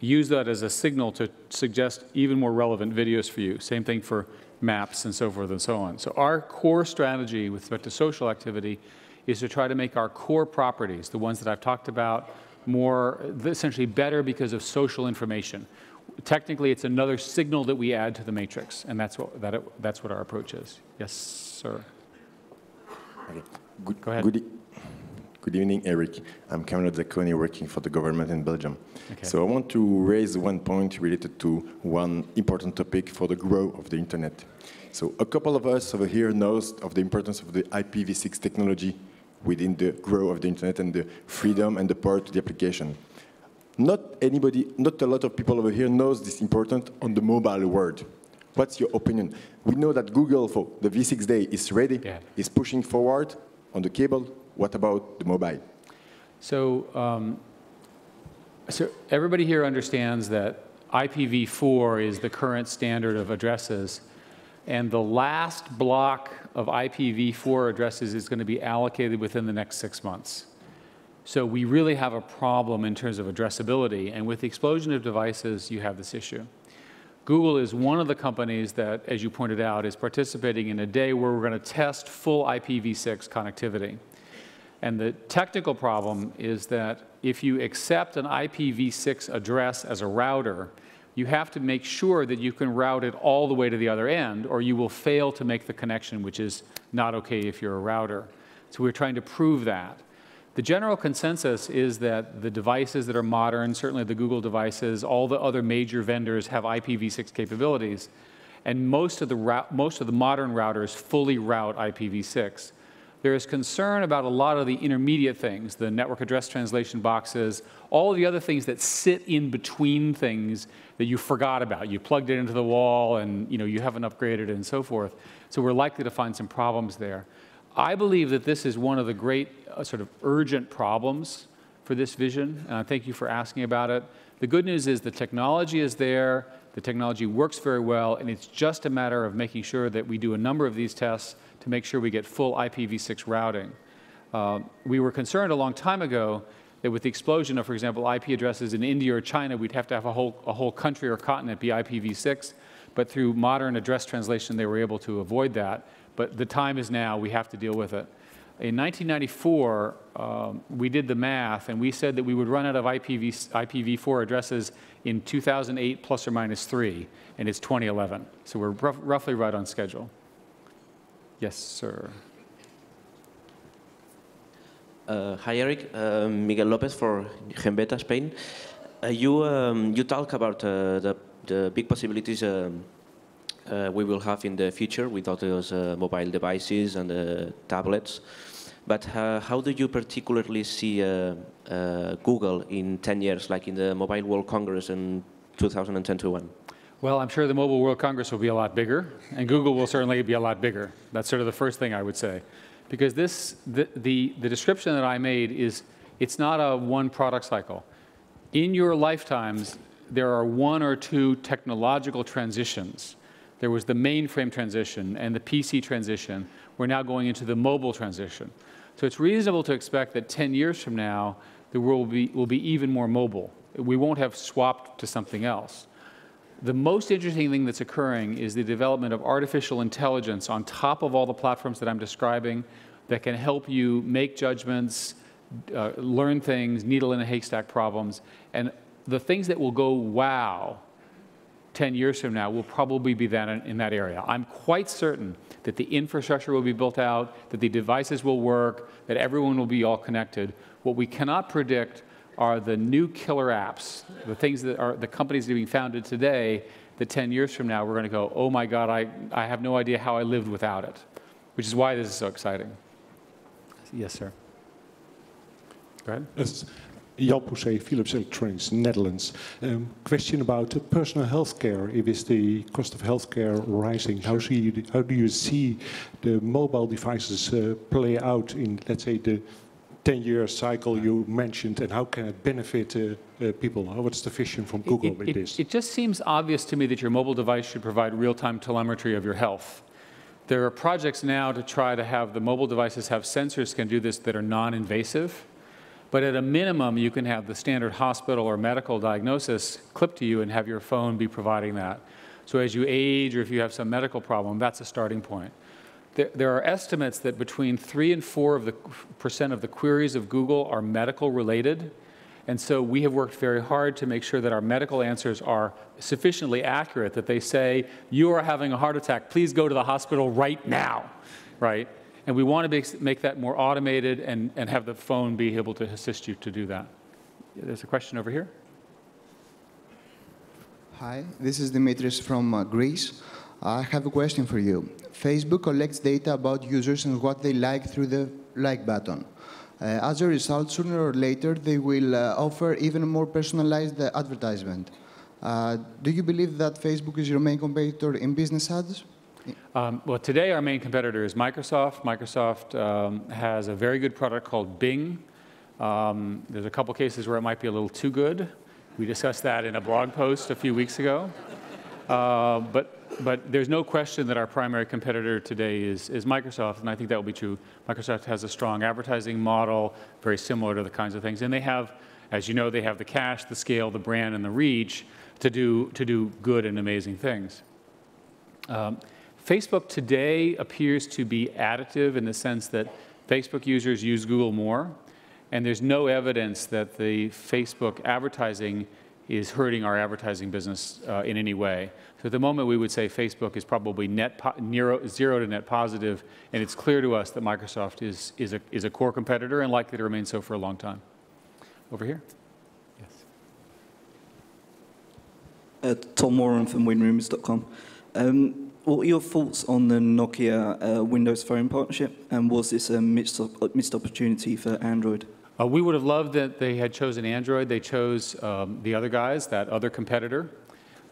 use that as a signal to suggest even more relevant videos for you. Same thing for maps and so forth and so on. So our core strategy with respect to social activity is to try to make our core properties, the ones that I've talked about, essentially better because of social information. Technically, it's another signal that we add to the matrix, and that's what our approach is. Yes, sir. Okay. Go ahead. Good evening, Eric. I'm Cameron Zacconi, working for the government in Belgium. Okay. So I want to raise one point related to one important topic for the growth of the internet. So a couple of us over here knows of the importance of the IPv6 technology within the growth of the internet and the freedom and the power to the application. Not a lot of people over here knows this important on the mobile world. What's your opinion? We know that Google for the V6 Day is ready, is pushing forward on the cable. What about the mobile? So, so everybody here understands that IPv4 is the current standard of addresses, and the last block of IPv4 addresses is going to be allocated within the next 6 months. So we really have a problem in terms of addressability, and with the explosion of devices, you have this issue. Google is one of the companies that, as you pointed out, is participating in a day where we're going to test full IPv6 connectivity. And the technical problem is that if you accept an IPv6 address as a router, you have to make sure that you can route it all the way to the other end, or you will fail to make the connection, which is not okay if you're a router. So we're trying to prove that. The general consensus is that the devices that are modern, certainly the Google devices, all the other major vendors have IPv6 capabilities, and most of the modern routers fully route IPv6. There is concern about a lot of the intermediate things, the network address translation boxes, all the other things that sit in between things that you forgot about. You plugged it into the wall and you haven't upgraded it and so forth. So we're likely to find some problems there. I believe that this is one of the great sort of urgent problems for this vision. Thank you for asking about it. The good news is the technology is there, the technology works very well, and it's just a matter of making sure that we do a number of these tests to make sure we get full IPv6 routing. We were concerned a long time ago that with the explosion of, for example, IP addresses in India or China, we'd have to have a whole country or continent be IPv6. But through modern address translation, they were able to avoid that. But the time is now. We have to deal with it. In 1994, we did the math, and we said that we would run out of IPv4 addresses in 2008 plus or minus 3, and it's 2011. So we're roughly right on schedule. Yes, sir. Hi, Eric. Miguel Lopez for Gembeta, Spain. You talk about the big possibilities we will have in the future with all those mobile devices and tablets. But how do you particularly see Google in 10 years, like in the Mobile World Congress in 2021? Well, I'm sure the Mobile World Congress will be a lot bigger, and Google will certainly be a lot bigger. That's sort of the first thing I would say. Because the description that I made is, it's not a one product cycle. In your lifetimes, there are one or two technological transitions. There was the mainframe transition and the PC transition. We're now going into the mobile transition. So it's reasonable to expect that 10 years from now, the world will be even more mobile. We won't have swapped to something else. The most interesting thing that's occurring is the development of artificial intelligence on top of all the platforms that I'm describing that can help you make judgments, learn things, needle in a haystack problems. And the things that will go wow 10 years from now will probably be that in that area. I'm quite certain that the infrastructure will be built out, that the devices will work, that everyone will be all connected. What we cannot predict are the new killer apps, the things that are the companies that are being founded today, that 10 years from now we're going to go, oh my God, I have no idea how I lived without it, which is why this is so exciting. Yes, sir. Go ahead. Yes. Jan Pousset, Philips Electronics, Netherlands. Question about personal healthcare. Is the cost of healthcare rising? How do you see the mobile devices play out in, let's say, the 10-year cycle you mentioned, and how can it benefit people? What's the vision from Google with this? It just seems obvious to me that your mobile device should provide real-time telemetry of your health. There are projects now to try to have the mobile devices have sensors can do this that are non-invasive. But at a minimum, you can have the standard hospital or medical diagnosis clipped to you and have your phone be providing that. So as you age or if you have some medical problem, that's a starting point. There are estimates that between 3 and 4% of the queries of Google are medical related. And so we have worked very hard to make sure that our medical answers are sufficiently accurate, that they say, you are having a heart attack, please go to the hospital right now, right? And we want to make that more automated and have the phone be able to assist you to do that. There's a question over here. Hi, this is Dimitris from Greece. I have a question for you. Facebook collects data about users and what they like through the like button. As a result, sooner or later, they will offer even more personalized advertisement. Do you believe that Facebook is your main competitor in business ads? Well, today our main competitor is Microsoft. Microsoft has a very good product called Bing. There's a couple cases where it might be a little too good. We discussed that in a blog post a few weeks ago. But there's no question that our primary competitor today is Microsoft, and I think that will be true. Microsoft has a strong advertising model, very similar to the kinds of things. And they have, as you know, they have the cash, the scale, the brand, and the reach to do good and amazing things. Facebook today appears to be additive in the sense that Facebook users use Google more, and there's no evidence that the Facebook advertising is hurting our advertising business in any way. So at the moment, we would say Facebook is probably zero to net positive, and it's clear to us that Microsoft is a core competitor and likely to remain so for a long time. Over here. Yes. Tom Warren from winrooms.com. What are your thoughts on the Nokia Windows Phone partnership, and was this a missed opportunity for Android? We would have loved that they had chosen Android. They chose the other guys, that other competitor,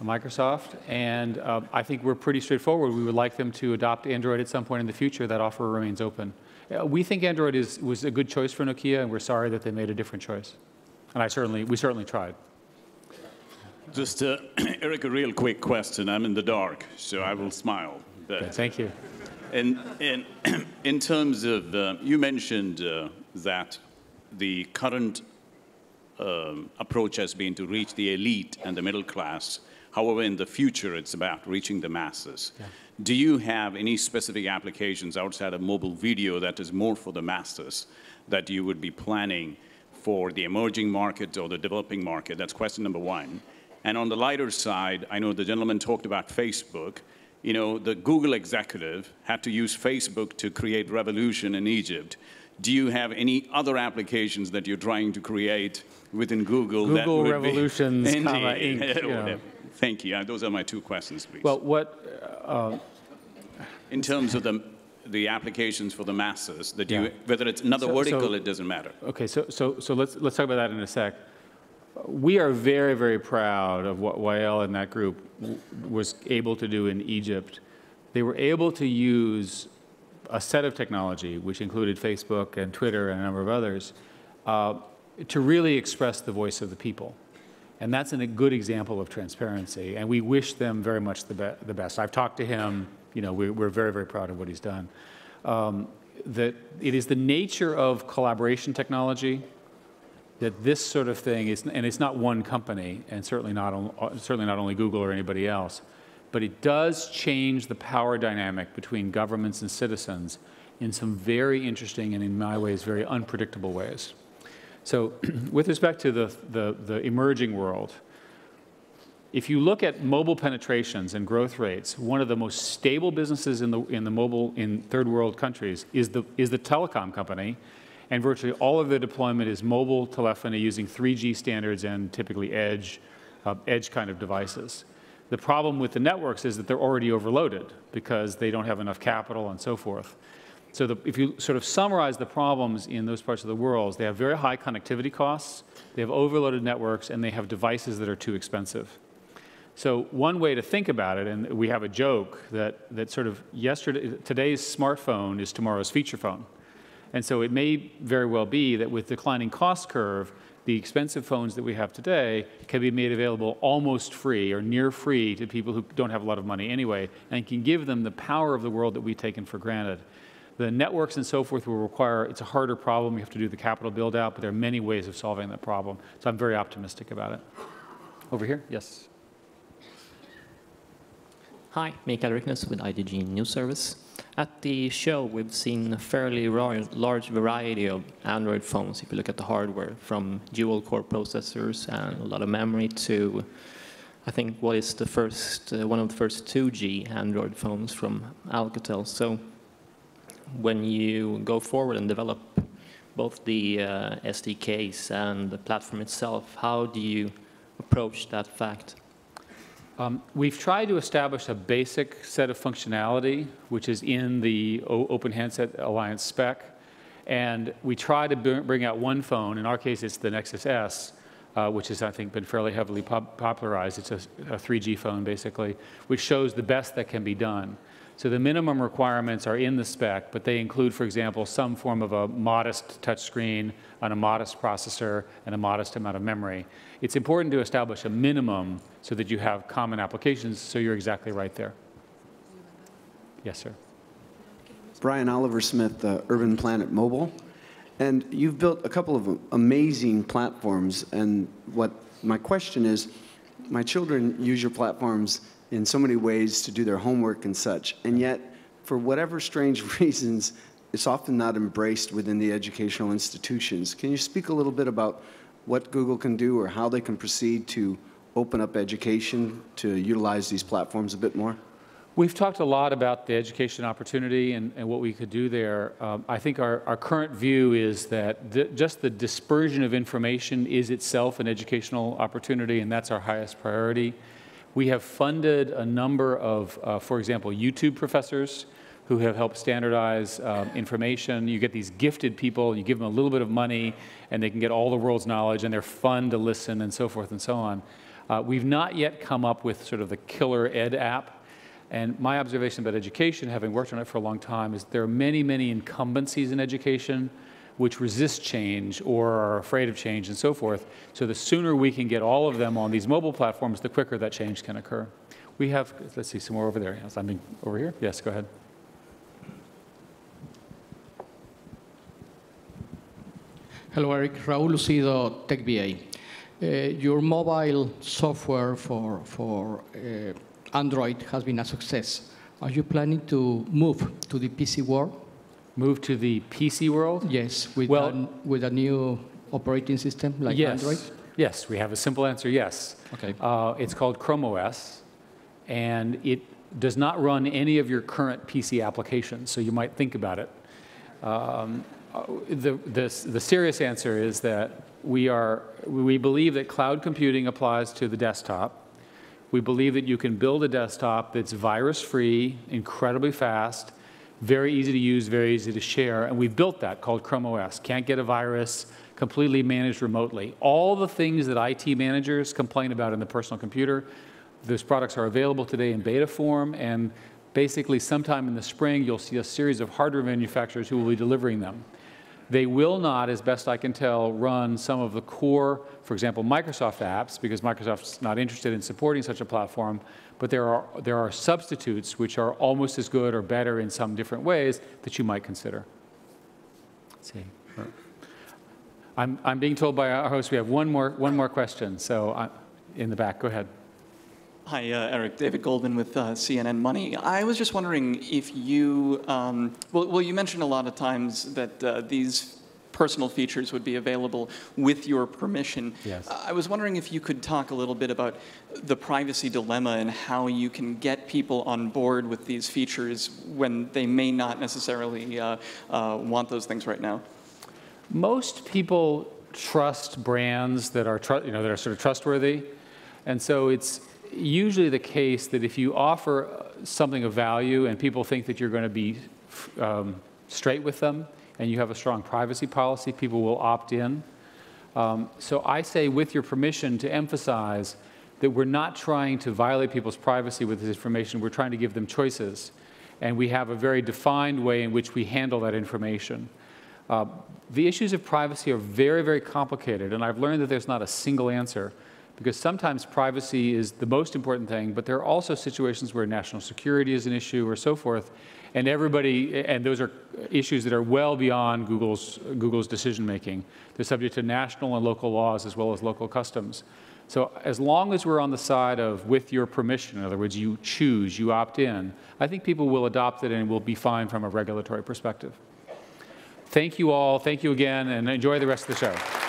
Microsoft, and I think we're pretty straightforward. We would like them to adopt Android at some point in the future. That offer remains open. We think Android was a good choice for Nokia, and we're sorry that they made a different choice. And we certainly tried. Just, Eric, a real quick question. I'm in the dark, so I will smile. But thank you. In terms of, you mentioned that the current approach has been to reach the elite and the middle class. However, in the future, it's about reaching the masses. Yeah. Do you have any specific applications outside of mobile video that is more for the masses that you would be planning for the emerging market or the developing market? That's question number one. And on the lighter side, I know the gentleman talked about Facebook. You know, the Google executive had to use Facebook to create revolution in Egypt. Do you have any other applications that you're trying to create within Google? Google Revolutions, Inc. You know. Thank you. Those are my two questions, please. Well, in terms of the applications for the masses, that you, whether it's another vertical, it doesn't matter. Okay, so let's talk about that in a sec. We are very, very proud of what Wael and that group was able to do in Egypt. They were able to use a set of technology, which included Facebook and Twitter and a number of others, to really express the voice of the people. And that's a good example of transparency. And we wish them very much the best. I've talked to him. You know, we're very, very proud of what he's done. That it is the nature of collaboration technology that this sort of thing is, and it's not one company, and certainly not only Google or anybody else, but it does change the power dynamic between governments and citizens in some very interesting and, in my ways, very unpredictable ways. So with respect to the emerging world, if you look at mobile penetrations and growth rates, one of the most stable businesses in third world countries is the telecom company, and virtually all of the deployment is mobile telephony using 3G standards and typically edge kind of devices. The problem with the networks is that they're already overloaded because they don't have enough capital and so forth. So if you sort of summarize the problems in those parts of the world, they have very high connectivity costs, they have overloaded networks, and they have devices that are too expensive. So one way to think about it, and we have a joke that sort of today's smartphone is tomorrow's feature phone. And so it may very well be that with declining cost curve, the expensive phones that we have today can be made available almost free or near free to people who don't have a lot of money anyway, and can give them the power of the world that we've taken for granted. The networks and so forth will require, it's a harder problem, you have to do the capital build out, but there are many ways of solving that problem. So I'm very optimistic about it. Over here, yes. Hi, Mikael Riknes with IDG News Service. At the show, we've seen a fairly large variety of Android phones, if you look at the hardware, from dual-core processors and a lot of memory to, I think, what is the first, one of the first 2G Android phones from Alcatel. So when you go forward and develop both the SDKs and the platform itself, how do you approach that fact? We've tried to establish a basic set of functionality, which is in the Open Handset Alliance spec. And we try to bring out one phone. In our case, it's the Nexus S, which has, I think, been fairly heavily popularized. It's a 3G phone, basically, which shows the best that can be done. So the minimum requirements are in the spec, but they include, for example, some form of a modest touchscreen on a modest processor and a modest amount of memory. It's important to establish a minimum so that you have common applications, so you're exactly right there. Yes, sir. Brian Oliver Smith, Urban Planet Mobile. And you've built a couple of amazing platforms, and what my question is, my children use your platforms in so many ways to do their homework and such, and yet, for whatever strange reasons, it's often not embraced within the educational institutions. Can you speak a little bit about what Google can do or how they can proceed to open up education to utilize these platforms a bit more? We've talked a lot about the education opportunity and what we could do there. I think our current view is that just the dispersion of information is itself an educational opportunity, and that's our highest priority. We have funded a number of, for example, YouTube professors who have helped standardize information. You get these gifted people, you give them a little bit of money, and they can get all the world's knowledge, and they're fun to listen, and so forth and so on. We've not yet come up with sort of the killer ed app. And my observation about education, having worked on it for a long time, is there are many, many incumbencies in education which resist change or are afraid of change and so forth. So the sooner we can get all of them on these mobile platforms, the quicker that change can occur. We have, let's see, some more over there. Yes, I mean, over here? Yes, go ahead. Hello, Eric. Raúl Lucido, TechBA. Your mobile software for Android has been a success. Are you planning to move to the PC world? Move to the PC world? Yes, with a new operating system like Android? Yes, we have a simple answer, yes. Okay. It's called Chrome OS, and it does not run any of your current PC applications, so you might think about it. The serious answer is that we believe that cloud computing applies to the desktop. We believe that you can build a desktop that's virus-free, incredibly fast, very easy to use, very easy to share, and we've built that called Chrome OS. Can't get a virus, completely managed remotely. All the things that IT managers complain about in the personal computer, those products are available today in beta form, and basically sometime in the spring you'll see a series of hardware manufacturers who will be delivering them. They will not, as best I can tell, run some of the core, for example, Microsoft apps, because Microsoft's not interested in supporting such a platform, but there are substitutes which are almost as good or better in some different ways that you might consider. Let's see. I'm being told by our host we have one more question, so in the back, go ahead. Hi, Eric. David Goldman with CNN Money. I was just wondering if you, well, you mentioned a lot of times that these personal features would be available with your permission. Yes. I was wondering if you could talk a little bit about the privacy dilemma and how you can get people on board with these features when they may not necessarily want those things right now. Most people trust brands that are, that are sort of trustworthy, and so it's usually the case that if you offer something of value and people think that you're going to be straight with them and you have a strong privacy policy, people will opt in. So I say, with your permission, to emphasize that we're not trying to violate people's privacy with this information. We're trying to give them choices. And we have a very defined way in which we handle that information. The issues of privacy are very, very complicated, and I've learned that there's not a single answer, because sometimes privacy is the most important thing, but there are also situations where national security is an issue or so forth, and those are issues that are well beyond Google's decision-making. They're subject to national and local laws as well as local customs. So as long as we're on the side of with your permission, in other words, you choose, you opt in, I think people will adopt it and will be fine from a regulatory perspective. Thank you all. Thank you again, and enjoy the rest of the show.